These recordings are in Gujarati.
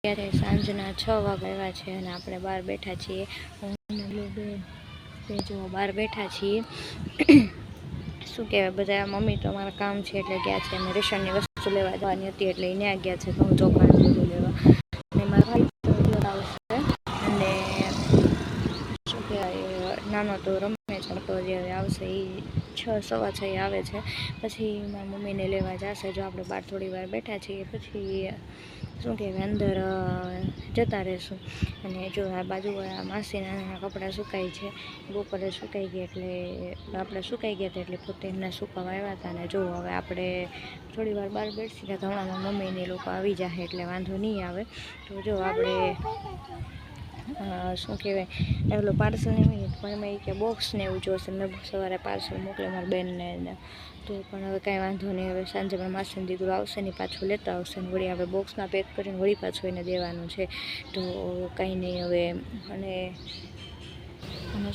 અત્યારે સાંજના 6 વાગ્યા છે અને આપણે બહાર બેઠા છીએ. હું બે જો બહાર બેઠા છીએ. શું કહેવાય, બધા મમ્મી તો અમારા કામ છે એટલે ગયા છે. અમે રેશનની વસ્તુ લેવા જવાની હતી એટલે એને ગયા છે ઘઉં ચોખા બધું લેવા. અને મારા ભાઈ આવશે અને શું કહેવાય, નાનો તો રમે છે, તો જે આવશે એ 6:15 આવે છે. પછી મારા મમ્મીને લેવા જશે. જો આપણે બહાર થોડી વાર બેઠા છીએ પછી શું કહેવાય અંદર જતા રહીશું. અને જો આ બાજુવાળા માસીના કપડાં સુકાય છે, બપોરે સુકાઈ ગયા એટલે આપણે સુકાઈ ગયા હતા એટલે પોતે એમને સુકાવા આવ્યા હતા. અને જો હવે આપણે થોડી વાર બહાર બેઠી ગયા તો હમણાં મમ્મીને લોકો આવી જાય એટલે વાંધો નહીં આવે. તો જો આપણે શું કહેવાય, એલો પાર્સલ નહીં હોય પણ એમાં એ કે બોક્સ ને એવું જોશે. મેં સવારે પાર્સલ મોકલે મારી બેનને, તો પણ હવે કાંઈ વાંધો નહીં. હવે સાંજે મારા માસીનો દીકરો આવશે ને પાછું લેતા આવશે ને વળી આપણે બોક્સમાં પેક કરીને વળી પાછું એને દેવાનું છે. તો કંઈ નહીં હવે. અને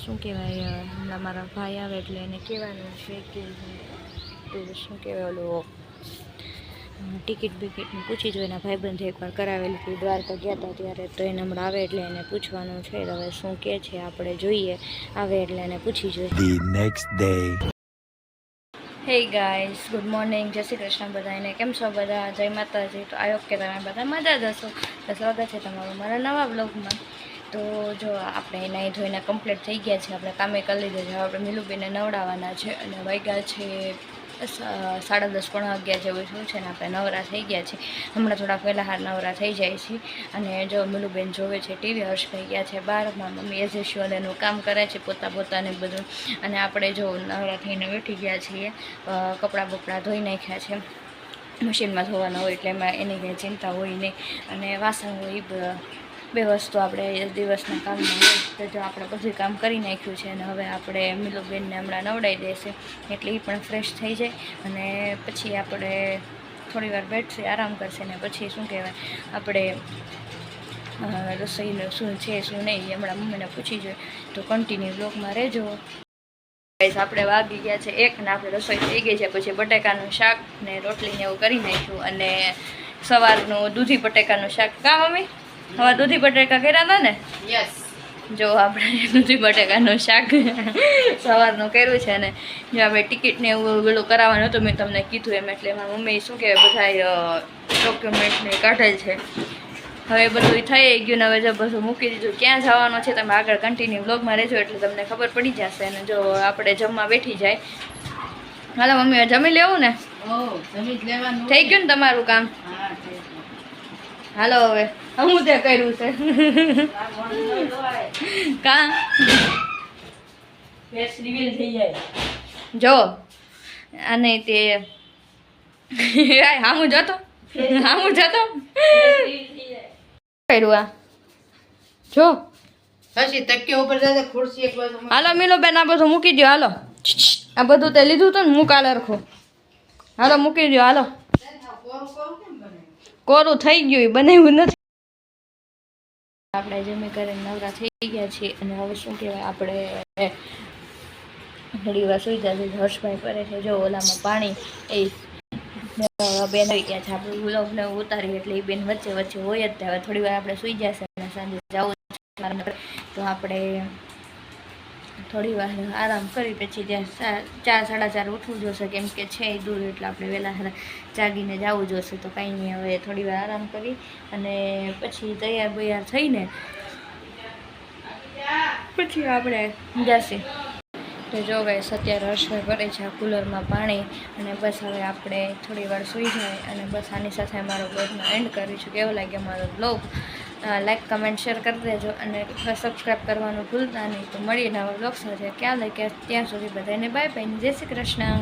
શું કહેવાય, હમણાં મારા ભાઈ આવે એટલે એને કહેવાનું છે કે શું કહેવાય, ઓલો ટિકિટ બિકિટનું પૂછી જો. એના ભાઈબંધે એકવાર કરાવેલી હતી દ્વારકા ગયા હતા ત્યારે, તો એને હમણાં આવે એટલે એને પૂછવાનું છે. હવે શું કહે છે આપણે જોઈએ, આવે એટલે એને પૂછી જોઈએ. The next day. હે ગાઈસ, ગુડ મોર્નિંગ, જય શ્રી કૃષ્ણ બધાને. કેમ છો બધા? જય માતાજી. તો આયો કે તમે બધા મજા જ હશો. તો સ્વાગત છે તમારું મારા નવા બ્લોગમાં. તો જો આપણે નાહી ધોઈને કમ્પ્લીટ થઈ ગયા છે, આપણે કામે કરી લીધું છે. આપણે મિલુબેનને નવડાવવાના છે અને વાગ્યા છે 10:30-11 જેવું શું છે ને આપણે નવરા થઈ ગયા છે. હમણાં થોડાક વહેલા હાર નવરા થઈ જાય છે. અને જો મિલુબેન જોવે છે ટીવી, હર્ષભાઈ ગયા છે બહારમાં, મમ્મી એઝ યુઝ્યુઅલ એનું કામ કરે છે પોતાને બધું. અને આપણે જો નવરા થઈને બેઠી ગયા છીએ, કપડાં બપડાં ધોઈ નાખ્યા છે, મશીનમાં ધોવાના હોય એટલે એમાં એની કંઈ ચિંતા હોય નહીં. અને વાસણ હોય બે વસ્તુ આપણે દિવસના કામમાં હોય. તો જો આપણે બધું કામ કરી નાખ્યું છે અને હવે આપણે મિલુબેનને હમણાં નવડાવી દેશે એટલે એ પણ ફ્રેશ થઈ જાય. અને પછી આપણે થોડી વાર બેઠશે, આરામ કરશે ને પછી શું કહેવાય, આપણે રસોઈનું શું છે શું નહીં એ હમણાં મમ્મીને પૂછી જોઈએ. તો કન્ટિન્યુ બ્લોગમાં રહેજો. આપણે વાગી ગયા છે 1 ને આપણે રસોઈ થઈ ગઈ છે. પછી બટેકાનું શાક ને રોટલી ને એવું કરી નાખ્યું. અને સવારનું દૂધી બટેકાનું શાક. કા મમ્મી, હવે દૂધી બટેકા કર્યા હતા ને? યસ. જો આપણે દૂધી બટેકાનું શાક સવારનું કર્યું છે. ને જો આપણે ટિકિટને એવું પેલું કરાવવાનું હતું, મેં તમને કીધું એમ. એટલે મારા મમ્મી શું કહેવાય બધા ડોક્યુમેન્ટને કાઢેલ છે. હવે બધું થઈ ગયું ને હવે જો બધું મૂકી દીધું. ક્યાં જવાનું છે તમે આગળ કન્ટિન્યુ બ્લોગમાં રહેજો એટલે તમને ખબર પડી જશે. અને જો આપણે જમવા બેઠી જાય. હાલો મમ્મી, જમી લેવું ને? થઈ ગયું ને તમારું કામ? હાલો હવે હું તે કર્યું છે કા જો આ નહીં તે હામું જતો કર્યું આ જો. હાલો મિલો બેન, આ બધું મૂકી દો. હાલો આ બધું તે લીધું હતું ને, મૂક આલરખું. હાલો મૂકી દો. હાલો કોરું થઈ ગયું, બનાવ્યું નથી. આપણે જમી કરીને નવરા થઈ ગયા છીએ. અને હવે શું કહેવાય, આપણે ઘણી વાર સુઈ જશે. હર્ષભાઈ કરે છે જો ઓલામાં પાણી, એ બેન હોઈ ગયા છે. આપણે વ્લોગને ઉતારીએ એટલે એ બેન વચ્ચે વચ્ચે હોય જ. હવે થોડી વાર આપણે સુઈ જશે અને સાંજે જવું તો આપણે થોડી વાર આરામ કરી પછી ત્યાં 4-4:30 ઉઠવું જોશે, કેમ કે છે દૂર એટલે આપણે વહેલા જાગીને જવું જોશે. તો કાંઈ નહીં, હવે થોડી વાર આરામ કરી અને પછી તૈયાર બૈયાર થઈને પછી આપણે જશે. તો જો ગાઈસ, અત્યારે હર્ષભાઈ ભરે છે આ કુલરમાં પાણી. અને બસ હવે આપણે થોડી વાર સૂઈ જાય અને બસ આની સાથે અમારો બ્લોગનો એન્ડ કરીશું. કેવો લાગે અમારો બ્લોગ? લાઈક, કમેન્ટ, શેર કરી દેજો અને સબસ્ક્રાઈબ કરવાનું ભૂલતા નહીં. તો મળીએ નવા બ્લોગ સાથે. ક્યાં લઈ કે ત્યાં સુધી બધાને બાય બાય, જય શ્રી કૃષ્ણ.